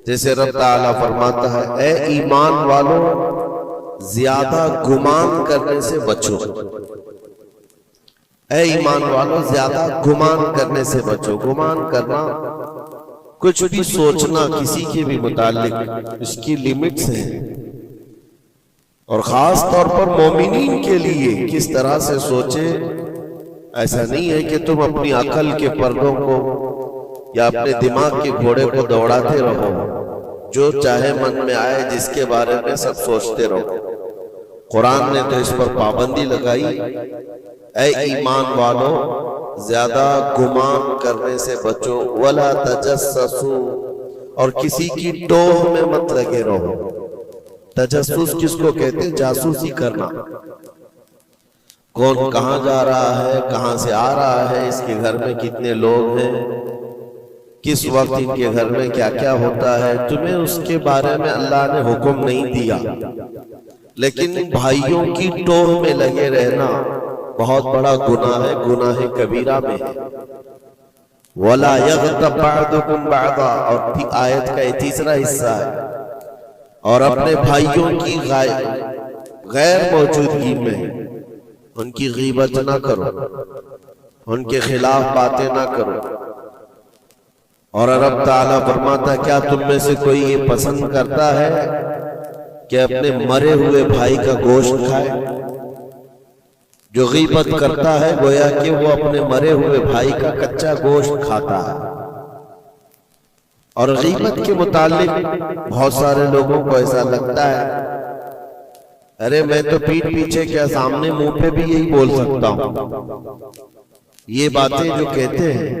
جیسے رب تعالیٰ فرماتا ہے اے ایمان والو زیادہ گمان کرنے سے بچو، اے ایمان والو زیادہ گمان کرنے سے بچو۔ گمان کرنا کچھ بھی سوچنا کسی کے بھی متعلق، اس کی لیمٹس ہیں، اور خاص طور پر مومنین کے لیے کس طرح سے سوچے۔ ایسا نہیں ہے کہ تم اپنی عقل کے پردوں کو یا اپنے دماغ کے گھوڑے کو دوڑاتے رہو، جو چاہے من میں آئے جس کے بارے میں سب سوچتے رہو۔ قرآن نے تو اس پر پابندی لگائی، اے ایمان والو زیادہ گمان کرنے سے بچو، وَلَا تَجَسَّسُوا، اور کسی کی ٹوہ میں مت لگے رہو۔ تجسس کس کو کہتے ہیں؟ جاسوسی کرنا، کون کہاں جا رہا ہے، کہاں سے آ رہا ہے، اس کے گھر میں کتنے لوگ ہیں، کس وقت ان کے گھر میں کیا کیا ہوتا ہے، تمہیں اس کے بارے میں اللہ نے حکم نہیں دیا، لیکن بھائیوں کی ٹوہ میں لگے رہنا بہت بڑا گناہ ہے، گناہ کبیرہ میں ہے۔ وَلَا يَغْتَبْ بَعْضُكُمْ بَعْضًا، اور آیت کا یہ تیسرا حصہ ہے، اور اپنے بھائیوں کی غیر موجودگی میں ان کی غیبت نہ کرو، ان کے خلاف باتیں نہ کرو۔ اور رب تعالیٰ فرماتا کیا تم میں سے کوئی یہ پسند کرتا ہے کہ اپنے مرے ہوئے بھائی کا گوشت کھائے؟ جو غیبت کرتا ہے گویا کہ وہ اپنے مرے ہوئے بھائی کا کچا گوشت کھاتا ہے۔ اور غیبت کے متعلق بہت سارے لوگوں کو ایسا لگتا ہے ارے میں تو پیٹھ پیچھے کیا سامنے منہ پہ بھی یہی بول سکتا ہوں۔ یہ باتیں جو کہتے ہیں،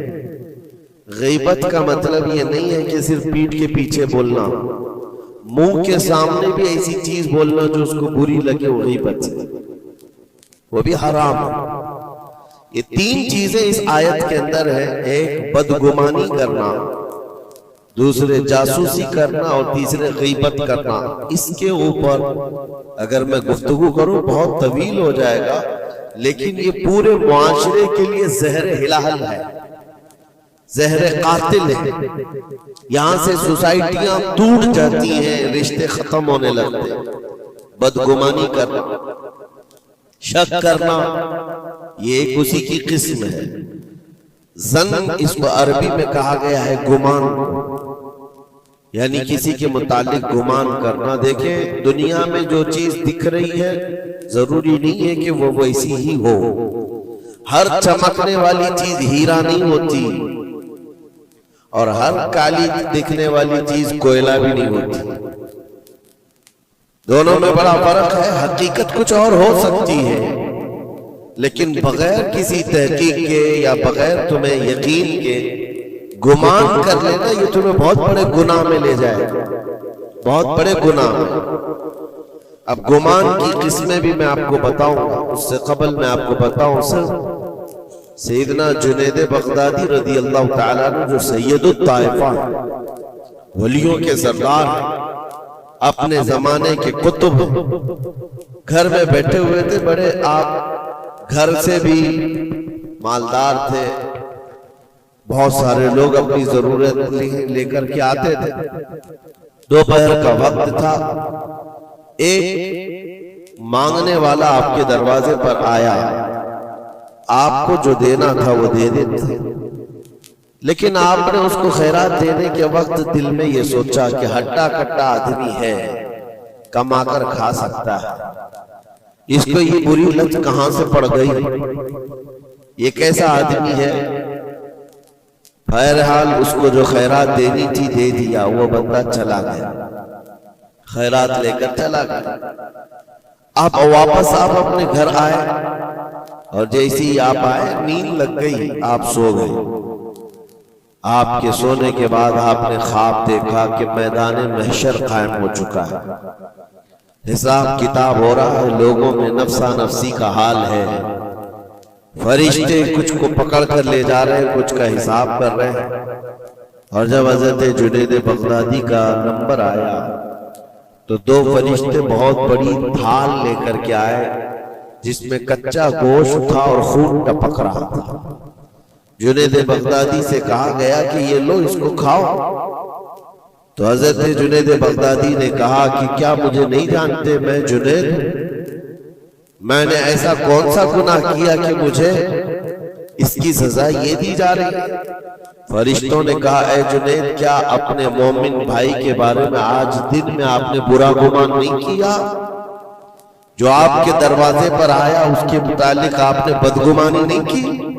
غیبت کا مطلب یہ نہیں ہے کہ صرف پیٹھ کے پیچھے بولنا، منہ کے سامنے بھی ایسی چیز بولنا جو اس کو بری لگے، وہ غیبت ہے، وہ بھی حرام ہے۔ یہ تین چیزیں اس آیت کے اندر ہیں، ایک بدگمانی کرنا، دوسرے جاسوسی کرنا، اور تیسرے غیبت کرنا۔ اس کے اوپر اگر میں گفتگو کروں بہت طویل ہو جائے گا، لیکن یہ پورے معاشرے کے لیے زہر ہلاہل ہے، زہر قاتل ہے۔ یہاں سے سوسائٹیاں ٹوٹ جاتی ہیں، رشتے ختم ہونے لگتے ہیں۔ بدگمانی کرنا، شک کرنا، یہ ایک اسی کی قسم ہے۔ ظن اس کو عربی میں کہا گیا ہے گمان، یعنی کسی کے متعلق گمان کرنا۔ دیکھیں دنیا میں جو چیز دکھ رہی ہے ضروری نہیں ہے کہ وہ ویسی ہی ہو۔ ہر چمکنے والی چیز ہیرا نہیں ہوتی، اور ہر کالی دکھنے والی چیز کوئلہ بھی نہیں ہوتی۔ دونوں میں بڑا فرق ہے۔ حقیقت کچھ اور ہو سکتی ہے، لیکن بغیر کسی تحقیق کے یا بغیر تمہیں یقین کے گمان کر لینا، یہ تمہیں بہت بڑے گناہ میں لے جائے، بہت بڑے گناہ میں۔ اب گمان کی قسمیں بھی میں آپ کو بتاؤں گا، اس سے قبل میں آپ کو بتاؤں سیدنا جنید بغدادی رضی اللہ تعالیٰ عنہ، جو سید الطائفہ ولیوں کے سردار ہیں، اپنے زمانے کے قطب، گھر میں بیٹھے ہوئے تھے، بڑے آپ گھر سے بھی مالدار تھے، بہت سارے لوگ اپنی ضرورت لے کر کے آتے تھے۔ دوپہر کا وقت تھا، ایک مانگنے والا آپ کے دروازے پر آیا، آپ کو جو دینا تھا وہ دے دیتے، لیکن آپ نے اس کو خیرات دینے کے وقت دل میں یہ سوچا کہ ہٹا کٹا آدمی ہے، کما کر کھا سکتا ہے، اس کو یہ بری لت کہاں سے پڑ گئی، یہ کیسا آدمی ہے۔ بہرحال اس کو جو خیرات دینی تھی دے دیا، وہ بندہ چلا گیا، خیرات لے کر چلا گیا۔ اب واپس آپ اپنے گھر آئے، اور جیسی آپ آئے نیند لگ گئی، آپ سو گئے۔ آپ کے سونے کے بعد آپ نے خواب دیکھا کہ میدان محشر قائم ہو چکا ہے، حساب کتاب ہو رہا ہے، لوگوں میں نفسا نفسی کا حال ہے، فرشتے کچھ کو پکڑ کر لے جا رہے ہیں، کچھ کا حساب کر رہے ہیں۔ اور جب حضرت جنید بغدادی کا نمبر آیا تو دو فرشتے بہت بڑی تھال لے کر کے آئے، جس میں کچا گوشت تھا اور خون ٹپک رہا تھا۔ جنید بغدادی سے کہا گیا کہ یہ لو، اس کو کھاؤ۔ تو حضرت جنید بغدادی نے کہا کہ کیا مجھے نہیں جانتے؟ میں جنید ہوں۔ میں نے ایسا کون سا گناہ کیا کہ مجھے اس کی سزا یہ دی جا رہی ہے؟ فرشتوں نے کہا اے جنید، کیا اپنے مومن بھائی کے بارے میں آج دن میں آپ نے برا گمان نہیں کیا؟ جو آپ کے دروازے پر آیا اس کے متعلق آپ نے بدگمانی نہیں کی؟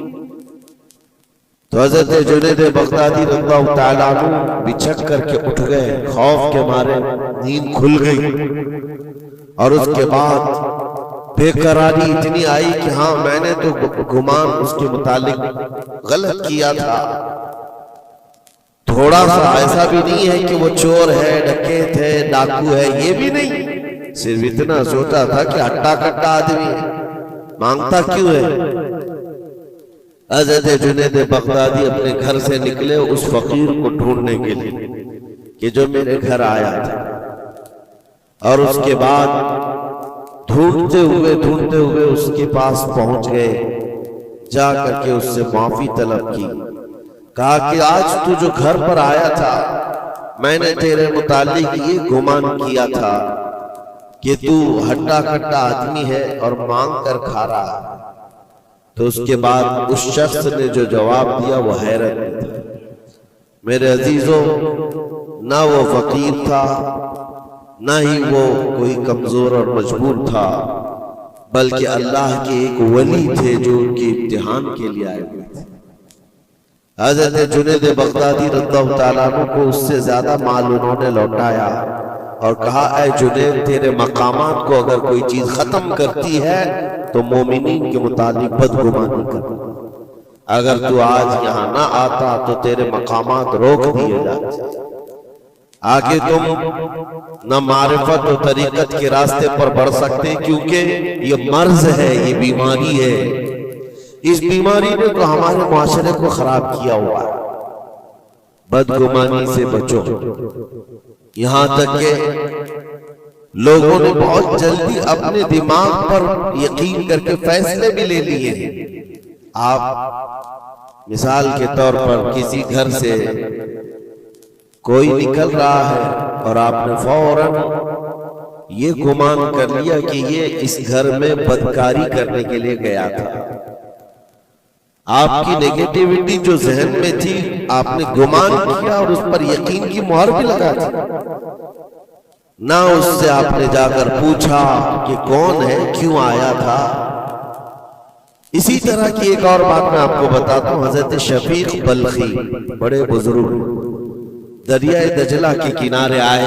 تو حضرت جنید بغدادی رضی اللہ تعالیٰ عنہ بچھک کر کے اٹھ گئے، خوف کے مارے نیند کھل گئی، اور اس کے بعد بے قراری اتنی آئی کہ ہاں میں نے تو گمان اس کے متعلق غلط کیا تھا۔ تھوڑا سا ایسا بھی نہیں ہے کہ وہ چور ہے، ڈکیت ہے، ڈاکو ہے، یہ بھی نہیں، صرف اتنا سوچا تھا کہ ہٹا کٹا آدمی ہے، مانگتا کیوں ہے۔ حضرت جنید بغدادی اپنے گھر سے نکلے اس فقیر کو ڈھونڈنے کے لیے کہ جو میرے گھر آیا تھا، اور اس کے بعد ڈھونڈتے ہوئے اس کے پاس پہنچ گئے، جا کر کے اس سے معافی طلب کی، کہا کہ آج تو جو گھر پر آیا تھا میں نے تیرے متعلق یہ گمان کیا تھا کہ تو ہٹا کٹا آدمی ہے اور مانگ کر کھا رہا ہے۔ تو اس کے بعد اس شخص نے جو جواب دیا وہ حیرت میں تھا۔ میرے عزیزوں، نہ وہ فقیر تھا، نہ ہی وہ کوئی کمزور اور مجبور تھا، بلکہ اللہ کے ایک ولی تھے جو ان کے امتحان کے لیے آئے ہوئے تھے۔ حضرت جنید بغدادی رضی اللہ تعالیٰ عنہ کو اس سے زیادہ مال انہوں نے لوٹایا اور کہا اے جنید، تیرے مقامات کو اگر کوئی چیز ختم کرتی ہے تو مومنین کے متعلق بدگمانی کرتا، اگر تو آج یہاں نہ آتا تو تیرے مقامات روک دیے جاتے، آگے تم نہ معرفت و طریقت کے راستے پر بڑھ سکتے، کیونکہ یہ مرض ہے، یہ بیماری ہے۔ اس بیماری نے تو ہمارے معاشرے کو خراب کیا ہوا ہے۔ بدگمانی سے بچو، یہاں تک کہ لوگوں نے بہت جلدی اپنے دماغ پر یقین کر کے فیصلے بھی لے لیے ہیں۔ آپ مثال کے طور پر کسی گھر سے کوئی نکل رہا ہے اور آپ نے فوراً یہ گمان کر لیا کہ یہ اس گھر میں بدکاری کرنے کے لیے گیا تھا۔ آپ کی نیگیٹیوٹی جو ذہن میں تھی آپ نے گمان کیا اور اس پر یقین کی مہر بھی لگا دی، نہ اس سے آپ نے جا کر پوچھا کہ کون ہے، کیوں آیا تھا۔ اسی طرح کی ایک اور بات میں آپ کو بتاتا ہوں۔ حضرت شفیق بلخی بڑے بزرگ دریائے دجلہ کے کنارے آئے،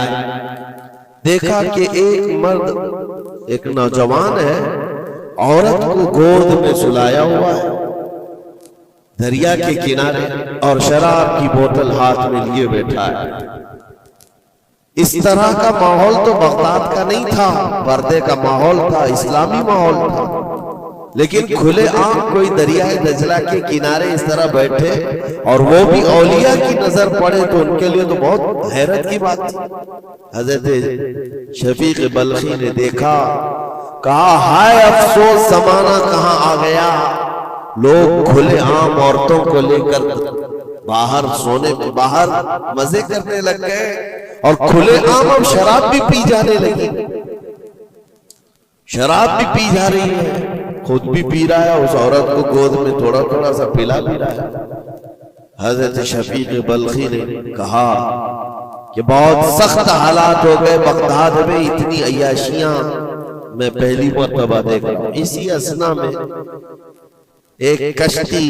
دیکھا کہ ایک مرد، ایک نوجوان ہے، عورت کو گود میں سلایا ہوا ہے دریا کے کنارے، اور شراب کی بوتل ہاتھ میں لیے بیٹھا ہے۔ اس طرح کا ماحول تو بغداد کا نہیں تھا، پردے کا ماحول تھا، اسلامی ماحول تھا، لیکن کھلے عام کوئی دریائے دجلہ کے کنارے اس طرح بیٹھے اور وہ بھی اولیاء کی نظر پڑے تو ان کے لیے تو بہت حیرت کی بات تھی۔ حضرت شفیق بلخی نے دیکھا، کہا ہائے افسوس، زمانہ کہاں آ گیا، لوگ کھلے عام عورتوں کو لے کر باہر سونے میں باہر مزے کرنے لگ گئے، اور کھلے عام اب شراب بھی پی جانے لگی، شراب بھی پی جا رہی ہے، خود بھی پی رہا ہے، اس عورت کو گود میں تھوڑا تھوڑا سا پلا بھی رہا ہے۔ حضرت شفیق بلخی نے کہا کہ بہت سخت حالات ہو گئے بغداد میں، اتنی عیاشیاں میں پہلی مرتبہ دیکھ رہا ہوں۔ اسی اسنا میں ایک کشتی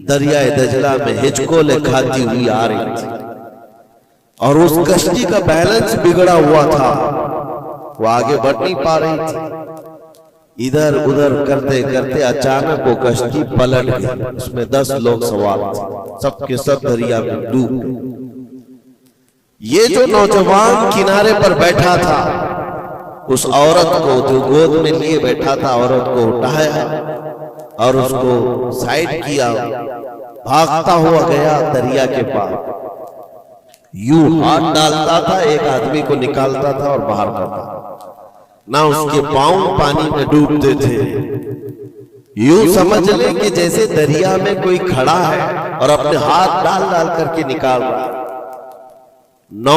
دریائے دجلہ میں ہچکولے کھاتی ہوئی آ رہی تھی، اور اس کشتی کا بیلنس بگڑا ہوا تھا، وہ آگے بڑھ نہیں پا رہی تھی۔ ادھر ادھر کرتے کرتے اچانک وہ کشتی پلٹ گئی، اس میں 10 لوگ سوار تھے، سب کے سب دریا میں ڈوب گئے۔ یہ جو نوجوان کنارے پر بیٹھا تھا، اس عورت کو جو گود میں لیے بیٹھا تھا، عورت کو اٹھایا اور اس کو سائیڈ کیا، بھاگتا ہوا گیا دریا کے پاس، یوں ہاتھ ڈالتا تھا، ایک آدمی کو نکالتا تھا اور باہر کرتا تھا، نہ اس کے پاؤں پانی میں ڈوبتے تھے، یوں سمجھ لیں کہ جیسے دریا میں کوئی کھڑا ہے اور اپنے ہاتھ ڈال ڈال کر کے نکال رہا ہے۔ 9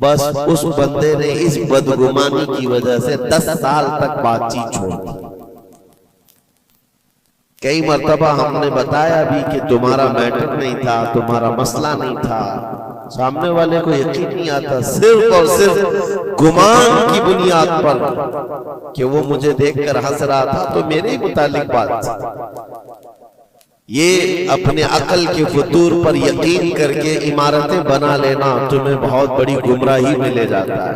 بس اس بندے نے اس بدگمانی کی وجہ سے 10 سال تک بات چیت چھوڑ دی. کئی مرتبہ ہم نے بتایا بھی کہ تمہارا میٹر نہیں تھا، تمہارا مسئلہ نہیں تھا، سامنے والے کو یقین نہیں آتا، صرف اور صرف گمان کی بنیاد پر کہ وہ مجھے دیکھ کر ہنس رہا تھا تو میرے ہی متعلق بات تھی. یہ اپنے عقل کے فطور پر یقین کر کے عمارتیں بنا لینا تمہیں بہت بڑی گمراہی میں لے جاتا ہے.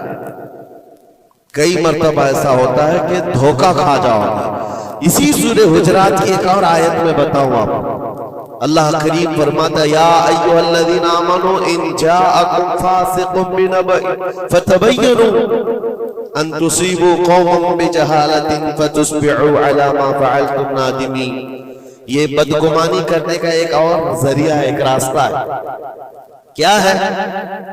کئی مرتبہ ایسا ہوتا ہے کہ دھوکہ کھا جاؤ گے. اسی سورہ حجرات کی ایک اور آیت میں بتاؤں آپ کو، اللہ کریم فرماتا یا ایھا الذین آمنوا ان جاءکم فاسق بنبأ فتبینوا ان تصیبوا قوما بجہالۃ فتصبحوا علی ما فعلتم نادمین. یہ بدگمانی کرنے کا ایک اور ذریعہ ہے، ایک راستہ ہے. کیا ہے؟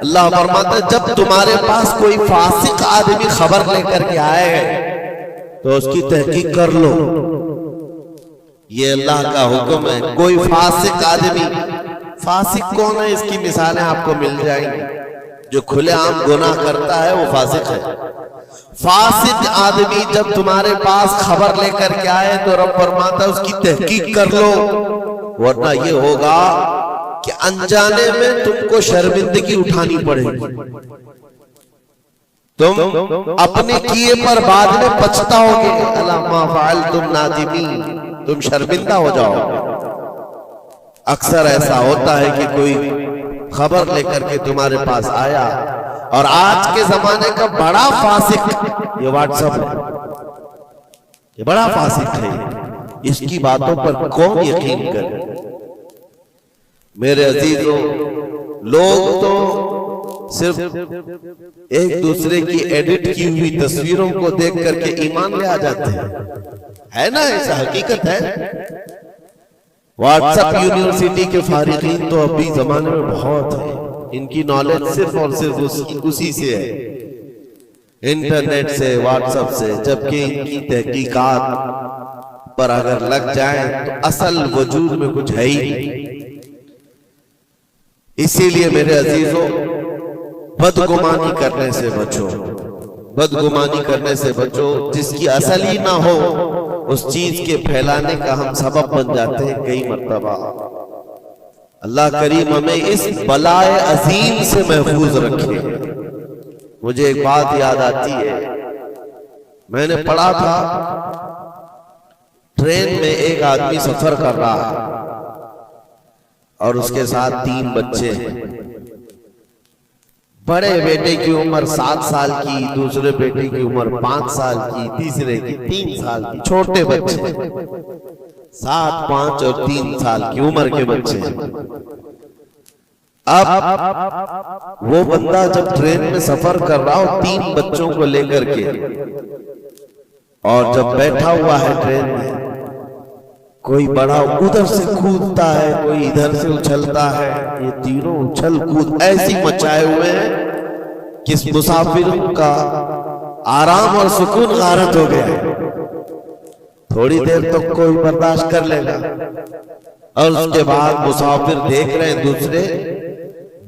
اللہ فرماتا ہے جب تمہارے پاس کوئی فاسق آدمی خبر لے کر کے آئے تو اس کی تحقیق کر لو. یہ اللہ کا حکم ہے. کوئی فاسق آدمی، فاسق کون ہے اس کی مثالیں آپ کو مل جائیں گی. جو کھلے عام گناہ کرتا ہے وہ فاسق ہے. فاسق آدمی جب تمہارے پاس خبر لے کر کے آئے تو رب فرماتا ہے اس کی تحقیق کر لو، ورنہ یہ ہوگا کہ انجانے میں تم کو شرمندگی اٹھانی پڑے گی. تم اپنے کیے پر بعد میں پچھتاؤ گے. الا فعلتم نادمین، تم شرمندہ ہو جاؤ. اکثر ایسا ہوتا ہے کہ کوئی خبر لے کر کے تمہارے پاس آیا، اور آج کے زمانے کا بڑا فاسق یہ واٹس ایپ ہے، یہ بڑا فاسق ہے. اس کی باتوں پر کون یقین کرے؟ میرے عزیزوں، لوگ تو صرف ایک دوسرے کی ایڈٹ کی ہوئی تصویروں کو دیکھ کر کے ایمان لے آ جاتے ہیں. ہے نا، ایسا حقیقت ہے. واٹس ایپ یونیورسٹی کے فارغین تو ابھی زمانے میں بہت ہیں. ان کی نالج صرف اور صرف اسی سے ہے، انٹرنیٹ سے، واٹس ایپ سے. جبکہ ان کی تحقیقات پر اگر لگ جائیں تو اصل وجود میں کچھ ہے ہی نہیں. اسی لیے میرے عزیزوں، بدگمانی کرنے سے بچو، بدگمانی کرنے سے بچو. جس کی اصل ہی نہ ہو اس چیز کے پھیلانے کا ہم سبب بن جاتے ہیں کئی مرتبہ. اللہ کریم ہمیں اس بلائے عظیم سے محفوظ رکھے. مجھے ایک بات یاد آتی ہے، میں نے پڑھا تھا ٹرین میں ایک آدمی سفر کر رہا ہے اور اس کے ساتھ 3 بچے ہیں. بڑے بیٹے کی عمر 7 سال کی، دوسرے بیٹے کی عمر 5 سال کی، تیسرے کی 3 سال کی. چھوٹے بچے 7، 5 اور 3 سال کی عمر کے بچے. اب وہ بندہ جب ٹرین میں سفر کر رہا ہو 3 بچوں کو لے کر کے، اور جب بیٹھا ہوا ہے ٹرین میں، کوئی بڑا ادھر سے کودتا ہے، کوئی ادھر سے اچھلتا ہے. یہ تینوں اچھل کود ایسی مچائے ہوئے ہیں کہ اس مسافروں کا آرام اور سکون غارت ہو گیا ہے. تھوڑی دیر تک کوئی برداشت کر لے گا، اور اس کے بعد مسافر دیکھ رہے ہیں دوسرے.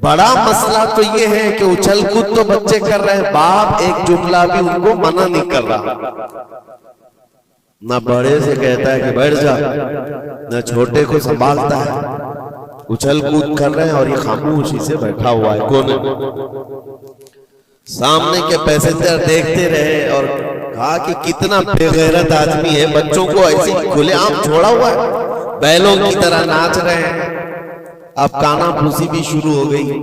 بڑا مسئلہ تو یہ ہے کہ اچھل کود تو بچے کر رہے ہیں، باپ ایک جملہ بھی ان کو منع نہیں کر رہا. نہ بڑے سے کہتا ہے کہ بیٹھ جا، نہ چھوٹے کو سنبھالتا ہے. اچھل کود کر رہے ہیں اور یہ خاموشی سے بیٹھا ہوا ہے کونے میں. سامنے کے پیسنجر دیکھتے رہے اور کہا کہ کتنا بے غیرت آدمی ہے، بچوں کو ایسے کھلے عام چھوڑا ہوا ہے، بیلوں کی طرح ناچ رہے ہیں. اب کانا پھوسی بھی شروع ہو گئی.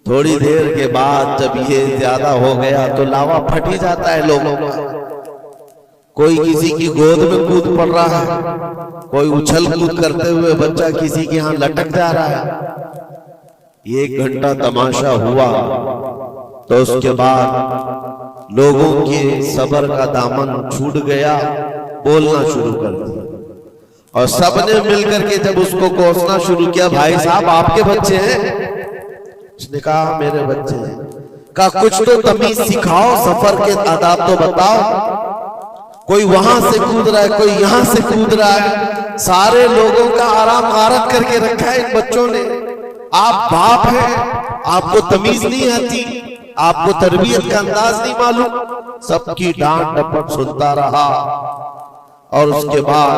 تھوڑی دیر کے بعد جب یہ زیادہ ہو گیا تو لاوا پھٹ ہی جاتا ہے لوگوں کا. کوئی کسی کی گود میں کود پڑ رہا ہے، کوئی اچھل کود کرتے ہوئے بچہ کسی کے ہاں لٹک جا رہا ہے. 1 گھنٹہ تماشا ہوا تو اس کے بعد لوگوں کے صبر کا دامن چھوٹ گیا، بولنا شروع کر دیا. اور سب نے مل کر کے جب اس کو کوسنا شروع کیا، بھائی صاحب آپ کے بچے ہیں؟ اس نے کہا میرے بچے ہیں. کہا کچھ تو تمیز سکھاؤ، سفر کے آداب تو بتاؤ. کوئی وہاں سے کود رہا ہے، کوئی یہاں سے کود رہا ہے. سارے لوگوں کا آرام غارت کر کے رکھا ہے ان بچوں نے. آپ باپ ہیں، آپ کو تمیز نہیں آتی. آپ کو تربیت کا انداز نہیں معلوم، سب کی ڈانٹ ڈپٹ سنتا رہا، اور اس کے بعد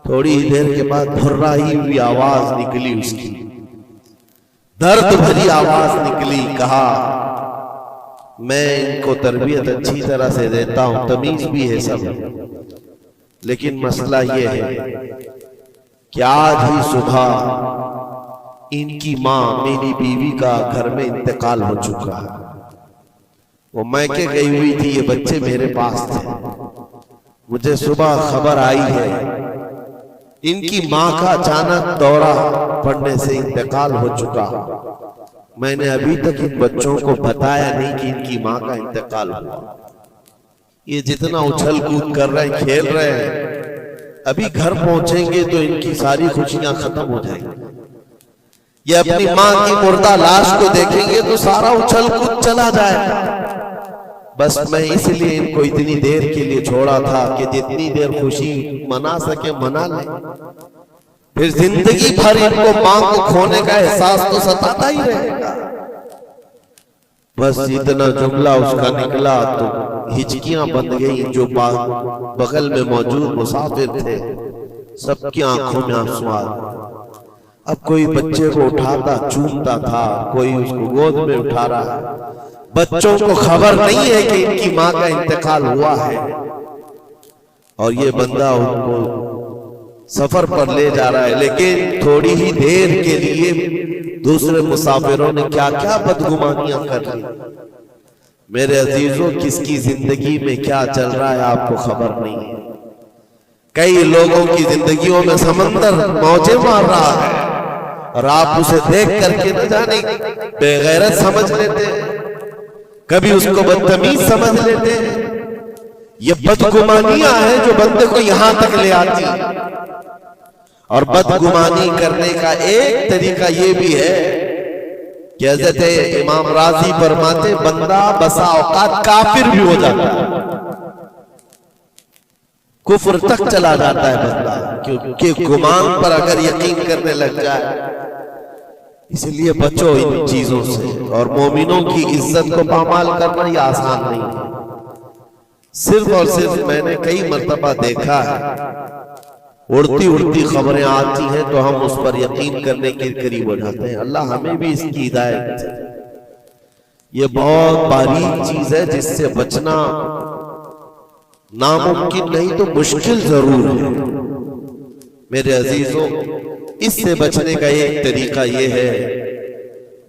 تھوڑی دیر کے بعد بھرائی ہوئی آواز نکلی، اس کی درد بھری آواز نکلی، کہا میں ان کو تربیت اچھی طرح سے دیتا ہوں، تمیز بھی ہے سب، لیکن مسئلہ یہ ہے کہ آج ہی صبح ان کی ماں میری بیوی کا گھر میں انتقال ہو چکا ہے، وہ میکے گئی ہوئی تھی، یہ بچے میرے پاس تھے، مجھے صبح خبر آئی ہے ان کی ماں کا اچانک دورہ پڑنے سے انتقال ہو چکا، میں نے ابھی تک ان بچوں کو بتایا نہیں کہ ان کی ماں کا انتقال ہوا۔ یہ جتنا اچھل کود کر رہے ہیں، کھیل رہے ہیں، ابھی گھر پہنچیں گے تو ان کی ساری خوشیاں ختم ہو جائیں گی، یہ اپنی ماں کی مردہ لاش کو دیکھیں گے تو سارا اچھل کود چلا جائے گا۔ بس میں اس لیے ان کو اتنی دیر کے لیے چھوڑا تھا کہ جتنی دیر خوشی منا سکے منا لیں، پھر زندگی بھر ان کو ماں کو کھونے کا احساس تو ستاتا ہی رہے گا۔ بس اتنا جملہ اس کا نکلا تو ہچکیاں بند گئی، جو بغل میں موجود مسافر تھے سب کی آنکھوں میں آنسو آ گئے۔ اب کوئی بچے کو اٹھاتا چومتا تھا، کوئی اس کو گود میں اٹھا رہا ہے، بچوں کو خبر نہیں ہے کہ ان کی ماں کا انتقال ہوا ہے، اور یہ بندہ ان کو سفر پر لے جا رہا ہے، لیکن تھوڑی ہی دیر کے لیے دوسرے مسافروں نے کیا کیا بدگمانیاں کر لی۔ میرے عزیزوں، کس کی زندگی میں کیا چل رہا ہے آپ کو خبر نہیں ہے۔ کئی لوگوں کی زندگیوں میں سمندر موجیں مار رہا ہے، اور آپ اسے دیکھ کر کے نہ جانے بے غیرت سمجھ لیتے ہیں، کبھی اس کو بدتمیز سمجھ لیتے ہیں۔ یہ بدگمانیاں ہیں جو بندے کو یہاں تک لے آتی ہیں، اور بدگمانی کرنے کا ایک طریقہ یہ بھی ہے کہ حضرت امام راضی فرماتے بندہ بسا اوقات کافر بھی ہو جاتا ہے، کفر تک چلا جاتا ہے بندہ، کیونکہ گمان پر اگر یقین کرنے لگ جائے۔ اس لیے بچو ان چیزوں سے، اور مومنوں کی عزت کو پامال کرنا یہ آسان نہیں ہے۔ صرف اور صرف میں نے کئی مرتبہ دیکھا ہے، اڑتی اڑتی خبریں آتی ہیں تو ہم اس پر یقین کرنے کے قریب ہو جاتے ہیں۔ اللہ ہمیں بھی اس کی ہدایت دے۔ یہ بہت باریک چیز ہے جس سے بچنا ناممکن نہیں تو مشکل ضرور ہے۔ میرے عزیزوں، اس سے بچنے کا ایک طریقہ یہ ہے،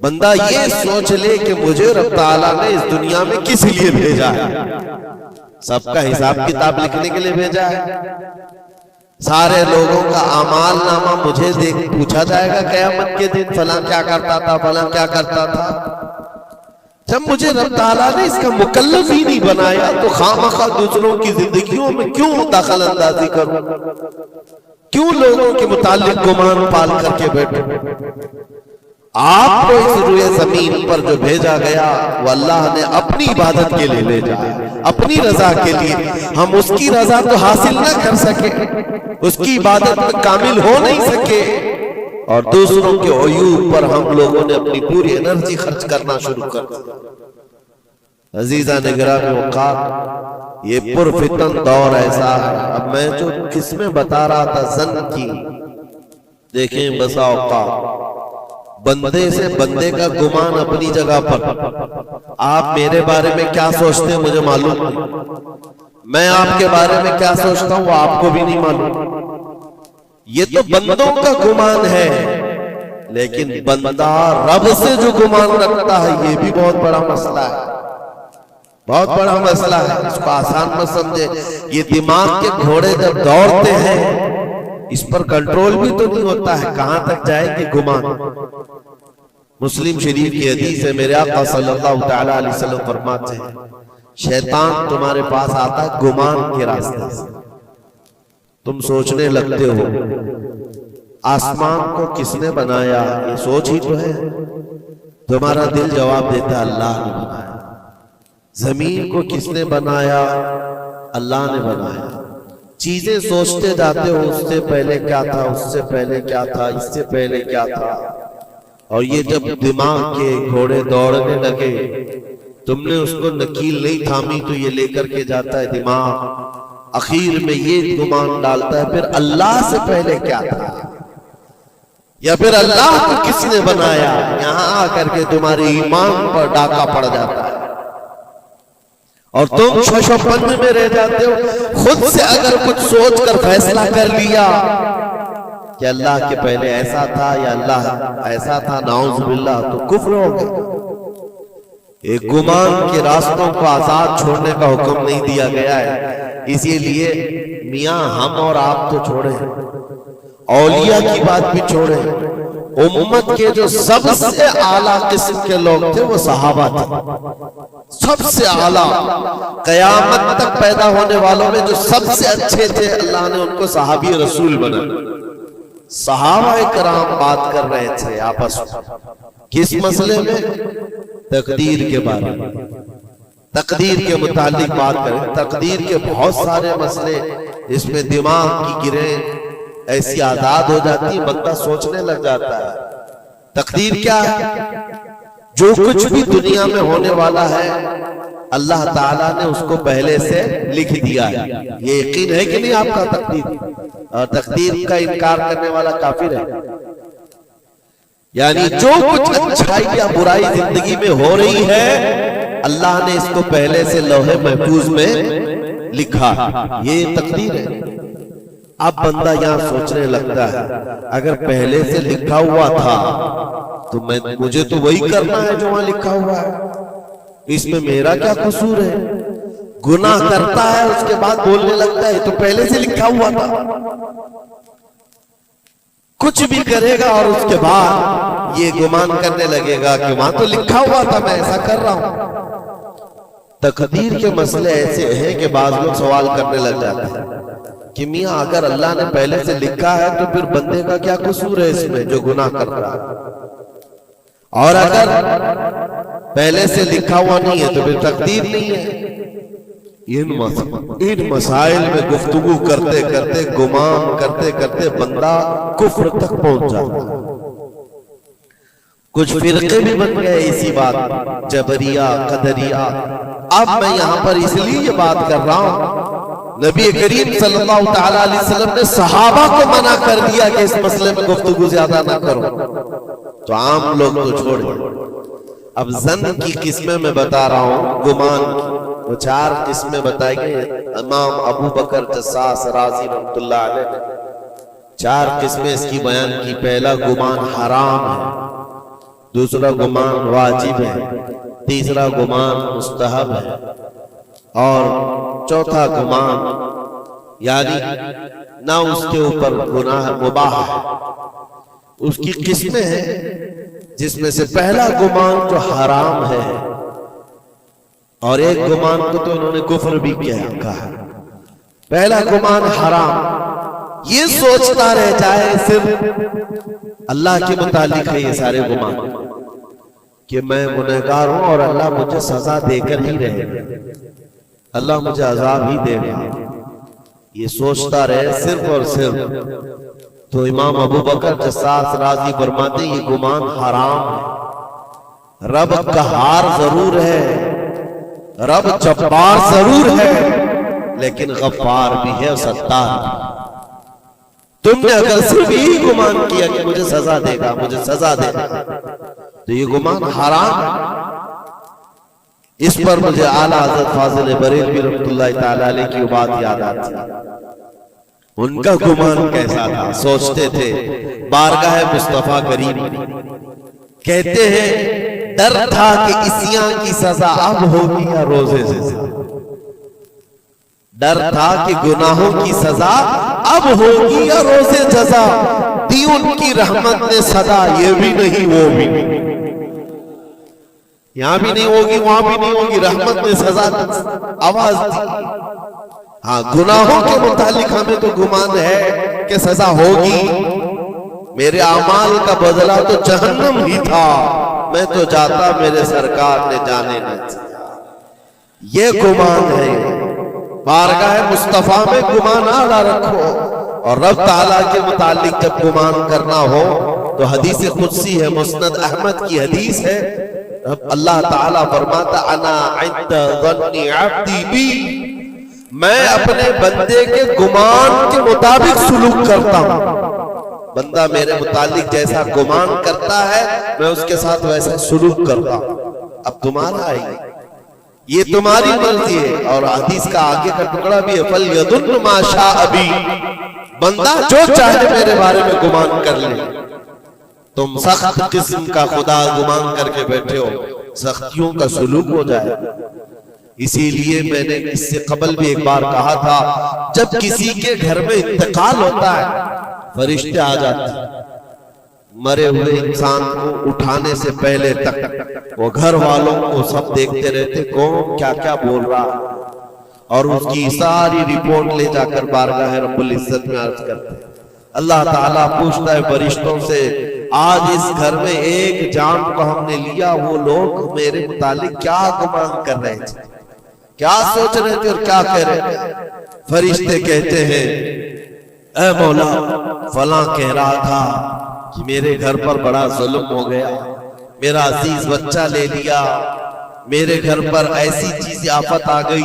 بندہ یہ سوچ لے کہ مجھے رب تعالیٰ نے اس دنیا میں کس لیے بھیجا ہے۔ سب کا حساب کتاب لکھنے کے لیے بھیجا ہے، سارے لوگوں کا اعمال نامہ مجھے پوچھا جائے گا قیامت کے دن، فلاں کیا کرتا تھا، فلاں کیا کرتا تھا۔ جب مجھے رب تعالیٰ نے اس کا مکلف ہی نہیں بنایا تو خامخواہ دوسروں کی زندگیوں میں کیوں دخل اندازی کروں، کیوں لوگوں کے متعلق گمان پال کر کے بیٹھوں۔ آپ کو اس روئے زمین پر جو بھیجا گیا وہ اللہ نے اپنی عبادت کے لیے بھیجا ہے، اپنی رضا کے لیے۔ ہم اس کی رضا تو حاصل نہ کر سکے، اس کی عبادت میں کامل ہو نہیں سکے، اور دوسروں کے عیوب پر ہم لوگوں نے اپنی پوری انرجی خرچ کرنا شروع کر دیا۔ عزیزان گرامی اوقات، یہ پرفتن دور ایسا ہے۔ اب میں جو قسمیں بتا رہا تھا زن کی، دیکھیں بسا اوقات بندے سے بندے کا گمان اپنی جگہ پر، آپ میرے بارے میں کیا سوچتے ہیں مجھے معلوم نہیں، میں آپ کے بارے میں کیا سوچتا ہوں وہ آپ کو بھی نہیں معلوم۔ یہ تو بندوں کا گمان ہے، لیکن بندہ رب سے جو گمان رکھتا ہے یہ بھی بہت بڑا مسئلہ ہے، بہت بڑا مسئلہ ہے۔ اس کو آسان مت سمجھے۔ یہ دماغ کے گھوڑے جب دوڑتے ہیں اس پر کنٹرول بھی تو نہیں ہوتا ہے، کہاں تک جائے کہ گمان۔ مسلم شریف کی حدیث ہے، میرے آقا صلی اللہ تعالی علیہ وسلم فرماتے ہیں شیطان تمہارے پاس آتا ہے گمان کے راستے سے، تم سوچنے لگتے ہو آسمان کو کس نے بنایا، یہ سوچ ہی تو ہے، تمہارا دل جواب دیتا ہے اللہ نے بنایا۔ زمین کو کس نے بنایا، اللہ نے بنایا۔ چیزیں سوچتے جاتے ہو اس سے پہلے کیا تھا، اس سے پہلے کیا تھا، اس سے پہلے کیا تھا، اور یہ جب دماغ کے گھوڑے دوڑنے لگے، تم نے اس کو نکیل نہیں تھامی تو یہ لے کر کے جاتا ہے دماغ، اخیر میں یہ گمان ڈالتا ہے پھر اللہ سے پہلے کیا تھا، یا پھر اللہ کو کس نے بنایا، یہاں آ کر کے تمہارے ایمان پر ڈاکہ پڑ جاتا ہے اور تم شش و پنج میں رہ جاتے ہو۔ خود سے اگر کچھ سوچ کر فیصلہ کر لیا کہ اللہ کے پہلے ایسا تھا یا اللہ ایسا تھا، نعوذ باللہ، تو کفر ہو گیا۔ ایک گمان کے راستوں کو آزاد چھوڑنے کا حکم نہیں دیا گیا ہے، اسی لیے میاں ہم اور آپ تو چھوڑیں، اولیاء کی بات بھی چھوڑیں، امت کے جو سب سے اعلیٰ قسم کے لوگ تھے وہ صحابہ تھے، سب سے اعلیٰ، قیامت تک پیدا ہونے والوں میں جو سب سے اچھے تھے اللہ نے ان کو صحابی رسول بنا۔ صحابہ کرام بات کر رہے تھے آپس میں کس مسئلے میں؟ تقدیر کے بارے میں، تقدیر کے متعلق بات کریں۔ تقدیر کے بہت سارے مسئلے، اس میں دماغ کی گرہیں ایسی آزاد ہو جاتی، بندہ سوچنے لگ جاتا ہے۔ تقدیر کیا ہے؟ جو کچھ بھی دنیا میں ہونے والا ہے اللہ تعالیٰ نے اس کو پہلے سے لکھ دیا ہے۔ یہ یقین ہے کہ نہیں آپ کا تقدیر؟ اور تقدیر کا انکار کرنے والا کافر ہے۔ یعنی جو کچھ اچھائی یا برائی زندگی میں ہو رہی ہے اللہ نے اس کو پہلے سے لوح محفوظ میں لکھا، یہ تقدیر ہے۔ اب بندہ یہاں سوچنے لگتا ہے اگر پہلے سے لکھا ہوا تھا تو مجھے تو وہی کرنا ہے جو وہاں لکھا ہوا ہے، اس میں میرا کیا قصور ہے؟ گناہ کرتا ہے اس کے بعد بولنے لگتا ہے تو پہلے سے لکھا ہوا تھا۔ کچھ بھی کرے گا اور اس کے بعد یہ گمان کرنے لگے گا کہ وہاں تو لکھا ہوا تھا، میں ایسا کر رہا ہوں۔ تقدیر کے مسئلے ایسے ہیں کہ بعض لوگ سوال کرنے لگ جاتے ہیں کہ میاں اگر اللہ نے پہلے سے لکھا ہے تو پھر بندے کا کیا قصور ہے اس میں جو گناہ کر رہا ہے، اور اگر پہلے سے لکھا ہوا نہیں ہے تو پھر تقدیر نہیں ہے۔ ان مسائل میں گفتگو کرتے کرتے، گمان کرتے کرتے بندہ کفر تک پہنچ جاتا ہے۔ کچھ فرقے بھی بن گئے اسی بات، جبریہ، قدریہ۔ اب میں یہاں پر اس لیے یہ بات کر رہا ہوں، نبی کریم صلی اللہ تعالی علیہ وسلم نے صحابہ کو منع کر دیا کہ اس مسئلے میں گفتگو زیادہ نہ کرو، تو عام لوگ تو چھوڑیں۔ اب ظن کی قسمیں میں بتا رہا ہوں، گمان کی وہ 4 قسمیں بتائی گئی۔ امام ابو بکر جساس رازی رحمۃ اللہ علیہ نے 4 قسمیں اس کی بیان کی۔ پہلا گمان حرام ہے، دوسرا گمان واجب ہے، تیسرا گمان مستحب ہے، اور چوتھا گمان یعنی نہ اس کے اوپر گناہ مباح ہے۔ اس کی قسمیں ہیں جس میں سے پہلا گمان جو حرام ہے، اور ایک گمان کو تو انہوں نے کفر بھی کہا ہے۔ پہلا گمان حرام، یہ سوچتا رہ جائے صرف اللہ کے متعلق ہے یہ سارے گمان کہ میں گنہگار ہوں اور اللہ مجھے سزا دے کر ہی رہے گا، اللہ مجھے عذاب ہی دے گا، یہ سوچتا رہے صرف اور صرف، تو امام ابو بکر جساس رازی فرماتے ہیں یہ گمان حرام ہے۔ رب قہار ضرور ہے، رب جبار ضرور ہے، لیکن غفار بھی ہے، ستار۔ تم نے اگر صرف یہی گمان کیا کہ مجھے سزا دے گا، مجھے سزا دے گا، تو یہ گمان حرام ہے۔ اس پر مجھے اعلیٰ حضرت فاضل بریلوی رحمۃ اللہ تعالی علیہ کی بات یاد آتی ہے۔ ان کا گمان کیسا تھا؟ سوچتے تھے بارگاہ مصطفیٰ کریم، کہتے ہیں ڈر تھا کہ عصیان کی سزا اب ہوگی یا روزے سے زیادہ، ڈر تھا کہ گناہوں کی سزا اب ہوگی یا روزے جزا، دی ان کی رحمت نے صدا، یہ بھی نہیں وہ بھی نہیں، یہاں بھی نہیں ہوگی وہاں بھی نہیں ہوگی، رحمت نے سزا آواز دی۔ ہاں گناہوں کے متعلق ہمیں تو گمان ہے کہ سزا ہوگی، میرے اعمال کا بدلہ تو جہنم ہی تھا، میں تو جاتا میرے سرکار نے جانے نہ دیا، یہ گمان ہے۔ بارگاہ مصطفیٰ میں گمان اعلیٰ رکھو، اور رب تعالیٰ کے متعلق جب گمان کرنا ہو تو تو حدیث قدسی ہے، مسند احمد کی حدیث ہے، اللہ تعالیٰ فرماتا انا عند ظن عبدی بی، میں اپنے بندے کے گمان کے مطابق سلوک کرتا ہوں، بندہ میرے متعلق جیسا گمان کرتا ہے میں اس کے ساتھ ویسا سلوک کرتا ہوں۔ اب تمہارا ہے، یہ تمہاری مرضی ہے۔ اور حدیث کا آگے کا ٹکڑا بھی ہے فَلْيَظُنُّ مَا شَاءَ بِي، بندہ جو چاہے میرے بارے میں گمان کر لے۔ تم سخت قسم کا خدا گمان کر کے بیٹھے ہو، سختیوں کا سلوک ہو جائے۔ اسی لیے میں نے اس سے قبل بھی ایک بار کہا تھا، جب کسی کے گھر میں انتقال ہوتا ہے فرشتے آ جاتے ہیں، مرے ہوئے انسان کو اٹھانے سے پہلے تک وہ گھر والوں کو سب دیکھتے رہتے کون کیا کیا بول رہا، اور اس کی ساری رپورٹ لے جا کر بارگاہ رب العزت میں عرض کرتے ہیں۔ اللہ تعالیٰ پوچھتا ہے فرشتوں سے، آج اس گھر میں ایک جان کو ہم نے لیا، وہ لوگ میرے متعلق کیا گمان کر رہے تھے، کیا سوچ رہے تھے اور کیا کہہ رہے تھے؟ فرشتے کہتے ہیں اے مولا فلاں کہہ رہا تھا کہ میرے گھر پر بڑا ظلم ہو گیا، میرا عزیز بچہ لے لیا، میرے گھر پر ایسی چیز آفت آ گئی،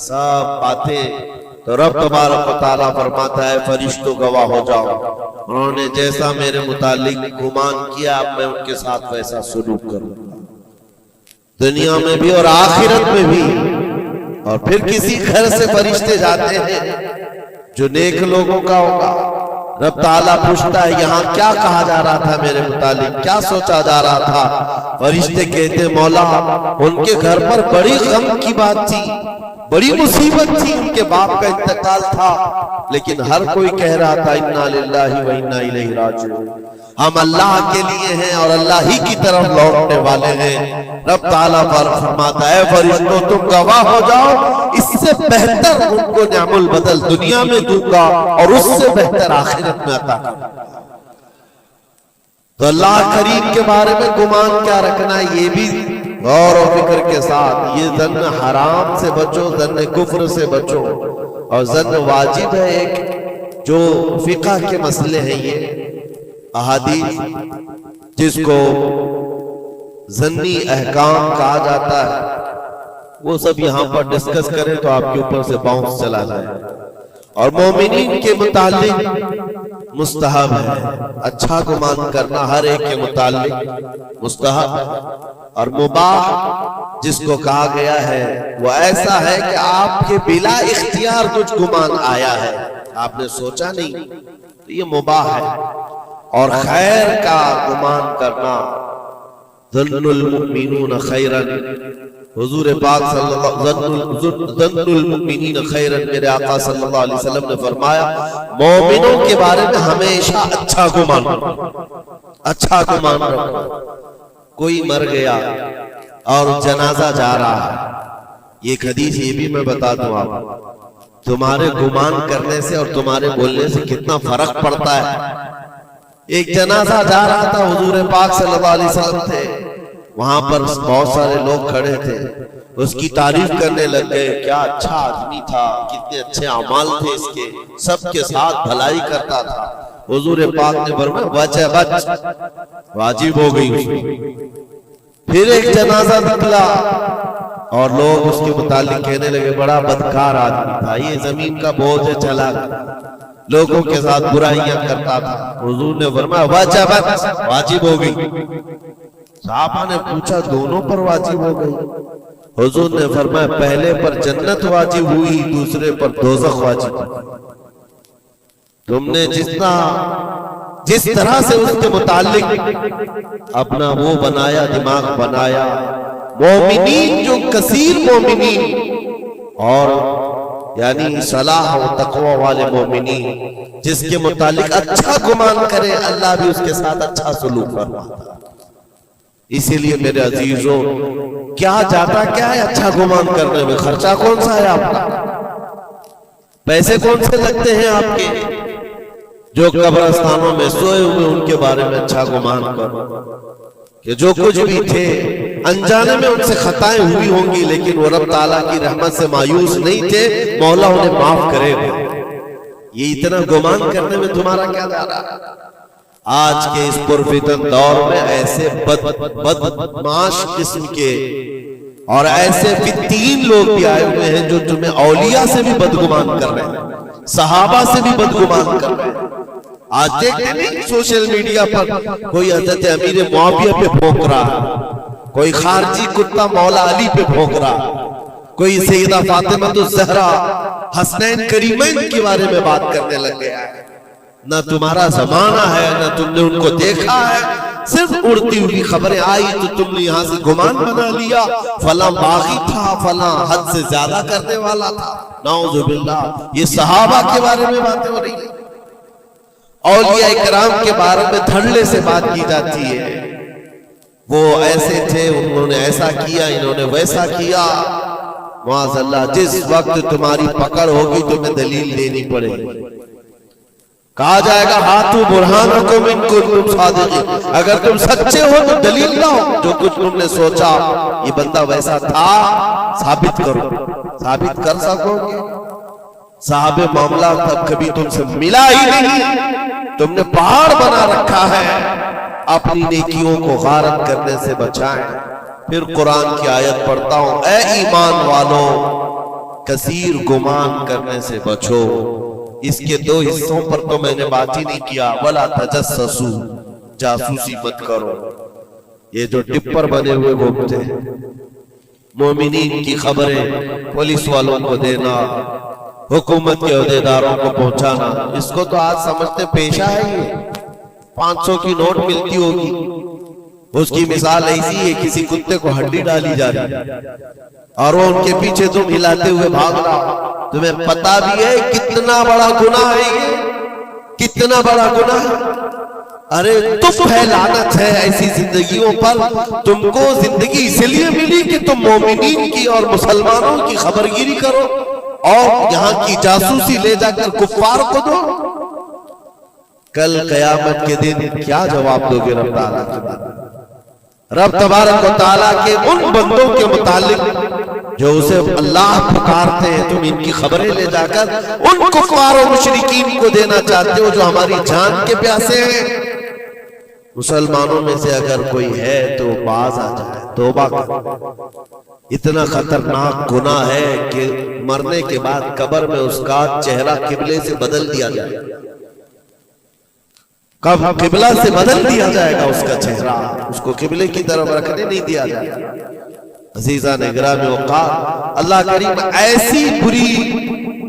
سب باتیں۔ تو رب تبارک و تعالیٰ فرماتا ہے فرشتوں گواہ ہو جاؤ، انہوں نے جیسا میرے متعلق گمان کیا اب میں ان کے ساتھ ویسا سلوک کروں، دنیا میں بھی اور آخرت میں بھی۔ اور پھر کسی گھر سے فرشتے جاتے ہیں جو نیک لوگوں کا ہوگا، رب تعالیٰ پوچھتا ہے یہاں کیا کہا جا رہا تھا میرے متعلق، کیا سوچا جا رہا تھا؟ فرشتے کہتے مولا ان کے گھر پر بڑی غم کی بات تھی، بڑی مصیبت تھی، ان کے باپ کا انتقال تھا، لیکن ہر کوئی کہہ رہا تھا انا للہ و انا الیہ راجعون، ہم اللہ کے لیے ہیں اور اللہ ہی کی طرف لوٹنے والے ہیں۔ رب تعالیٰ فرماتا ہے فرشتوں تم گواہ ہو جاؤ، اس سے بہتر ان کو نعم البدل دنیا میں دوں گا اور اس سے بہتر آخرت میں عطا کروں گا۔ تو اللہ کریم کے بارے میں گمان کیا رکھنا ہے، یہ بھی غور و فکر کے ساتھ۔ یہ ظن حرام سے بچو، ظن کفر سے بچو، اور ظن واجب ہے ایک جو فقہ کے مسئلے ہیں، یہ احادیث جس کو ظنی احکام کہا جاتا ہے، وہ سب یہاں پر ڈسکس کریں تو آپ کے اوپر سے باؤنس چلا جائے۔ اور مومنین کے متعلق مستحب ہے، اچھا گمان کرنا ہر ایک کے متعلق مستحب ہے، اور مباح جس کو کہا گیا ہے وہ ایسا ہے کہ آپ کے بلا اختیار کچھ گمان آیا ہے، آپ نے سوچا نہیں، تو یہ مباح ہے۔ اور خیر کا گمان کرنا، ظن المؤمنون خیرا، حضور پاک صلی اللہ ظن المؤمنین خیرا، میرے آقا صلی اللہ علیہ وسلم نے فرمایا مومنوں کے بارے میں ہمیشہ اچھا گمان رکھو، اچھا گمان رکھو۔ کوئی مر گیا اور جنازہ جا رہا ہے، ایک حدیث یہ بھی میں بتا دوں آپ، تمہارے گمان کرنے سے اور تمہارے بولنے سے کتنا فرق پڑتا ہے۔ ایک جنازہ جا رہا تھا، حضور پاک صلی اللہ علیہ وسلم تھے، وہاں پر بہت سارے لوگ کھڑے تھے، اس کی تعریف کرنے لگ گئے، کیا اچھا آدمی تھا، کتنے اچھے اعمال تھے اس کے، سب کے ساتھ بھلائی کرتا تھا۔ حضور پاک نے فرمایا وجبت، واجب ہو گئی اس میں۔ پھر ایک جنازہ نکلا اور لوگ اس کے متعلق کہنے لگے بڑا بدکار آدمی تھا، یہ زمین کا بوجھ ہے، چلا لوگوں کے ساتھ برائیاں کرتا تھا۔ حضور نے فرمایا واجبت، واجب ہو گئی۔ صحابہ نے پوچھا دونوں پر واجب ہو گئی؟ حضور نے فرمایا پہلے پر جنت واجب ہوئی، دوسرے پر دوزخ واجب ہوئی۔ تم نے جس طرح سے اس کے متعلق اپنا وہ بنایا، دماغ بنایا، مومنین جو کثیر مومنین اور یعنی صلاح و تقوی والے مومنین جس کے متعلق اچھا گمان کرے، اللہ بھی اس کے ساتھ اچھا سلوک فرماتا۔ اسی لیے میرے عزیزوں، کیا جاتا کیا ہے اچھا گمان کرنے میں؟ خرچہ کون سا ہے آپ کا؟ پیسے کون سے لگتے ہیں آپ کے؟ جو قبرستانوں میں سوئے ہوئے ان کے بارے میں اچھا گمان کرو کہ جو کچھ بھی تھے انجانے میں ان سے خطائیں ہوئی ہوں گی، لیکن وہ رب تعالیٰ کی رحمت سے مایوس نہیں تھے، مولا انہیں معاف کرے گا۔ یہ اتنا گمان کرنے میں تمہارا کیا جا رہا ہے؟ آج کے اس پرفتن دور میں ایسے بدمعاش قسم کے اور ایسے فتین لوگ بھی آئے ہوئے ہیں جو تمہیں اولیاء سے بھی بدگمان کر رہے ہیں، صحابہ سے بھی بدگمان کر رہے ہیں۔ آج دیکھتے نہیں سوشل میڈیا پر کوئی حضرت امیر معاویہ پہ بھونک رہا ہے، کوئی خارجی کتا مولا علی پہ بھونک رہا ہے، کوئی سیدہ فاطمہ الزہرا حسنین کریمین کے بارے میں بات کرنے لگ گیا ہے۔ نہ تمہارا زمانہ ہے، نہ تم نے ان کو دیکھا ہے، صرف اڑتی ہوئی خبریں آئی تو تم نے یہاں سے گمان بنا لیا، فلاں باغی تھا، فلاں حد سے زیادہ کرنے والا تھا۔ نعوذ باللہ، یہ صحابہ کے بارے میں باتیں ہو رہی ہیں، اولیاء اکرام کے بارے میں دھڑلے سے بات کی جاتی ہے، وہ ایسے تھے، انہوں نے ایسا کیا، انہوں نے ویسا کیا۔ معاذ اللہ، جس وقت تمہاری پکڑ ہوگی تمہیں دلیل دینی پڑے گی، کہا جائے گا ہاتھو برہانکم ان کنتم صادقین، اگر تم سچے ہو تو دلیل لاؤ، جو کچھ تم نے سوچا یہ بندہ ویسا تھا ثابت کرو، ثابت کر سکو گے؟ صاحب معاملہ تب کبھی تم سے ملا ہی نہیں، تم نے پہاڑ بنا رکھا ہے، اپنی نیکیوں کو غارت کرنے سے بچائیں۔ پھر قرآن کی آیت پڑھتا ہوں، اے ایمان والو کثیر گمان کرنے سے بچو۔ اس کے دو حصوں پر تو میں نے بات ہی نہیں کیا، وَلَا تَجَسَّسُوا، جاسوسی مت کرو۔ یہ جو ٹپر بنے ہوئے گھومتے ہیں، مومنین کی خبریں پولیس والوں کو دینا، حکومت کے عہدیداروں کو پہنچانا، اس کو تو آج سمجھتے پیشہ ہے۔ یہ 500 کی نوٹ ملتی ہوگی، اس کی مثال ایسی ہے، کسی کتے کو ہڈی ڈالی جا رہی اور وہ ان کے پیچھے تم ہلاتے ہوئے بھاگ رہا، تمہیں پتا بھی ہے کتنا بڑا گناہ ہے، یہ کتنا بڑا گناہ ہے۔ ارے تم ہے، لعنت ہے ایسی زندگیوں پر۔ تم کو زندگی اس لیے ملی کہ تم مومنین کی اور مسلمانوں کی خبرگیری کرو اور یہاں کی جاسوسی لے جا کر کفار کو دو۔ کل قیامت کے دن کیا جواب دو گے رب تعالیٰ کے دن؟ رب تبارک و تعالیٰ کے ان بندوں کے متعلق جو اسے اللہ پکارتے ہیں، تم ان کی خبریں لے جا کر ان کفار و مشرکین کو دینا چاہتے ہو جو ہماری جان کے پیاسے ہیں۔ مسلمانوں میں سے اگر کوئی ہے تو باز آ جائے، توبہ کر۔ اتنا خطرناک گناہ ہے کہ مرنے کے بعد قبر میں اس کا چہرہ قبلے سے بدل دیا جائے، قبلہ سے بدل دیا جائے گا اس کا چہرہ، اس کو قبلے کی طرف رکھنے نہیں دیا جائے گا۔ عزیزان گرامی اوقات، اللہ کریم ایسی بری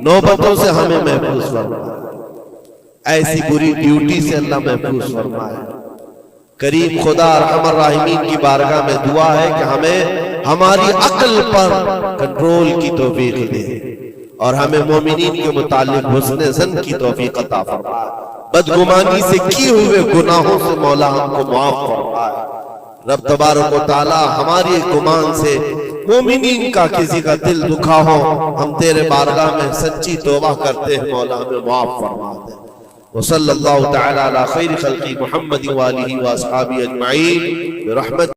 نوبتوں سے ہمیں محفوظ فرمائے، ایسی بری ڈیوٹی سے اللہ محفوظ فرمائے۔ کریم خدا ارحم الراحمین کی بارگاہ میں دعا ہے کہ ہمیں ہماری عقل پر کنٹرول کی توفیق دے اور ہمیں مومنین کے متعلق حسن ظن کی توفیق عطا فرمائے۔ بدگمانی سے کیے ہوئے گناہوں سے مولا ہم کو معاف فرمائے۔ رب تبارک و تعالی ہماری گمان سے مومنین کا کسی کا دل دکھا ہو، ہم تیرے بارگاہ میں سچی توبہ کرتے ہیں، مولا ہمیں معاف فرما دے۔ وصلی اللہ تعالی علی خیر خلق محمد وآلہ واصحابہ اجمعین برحمتہ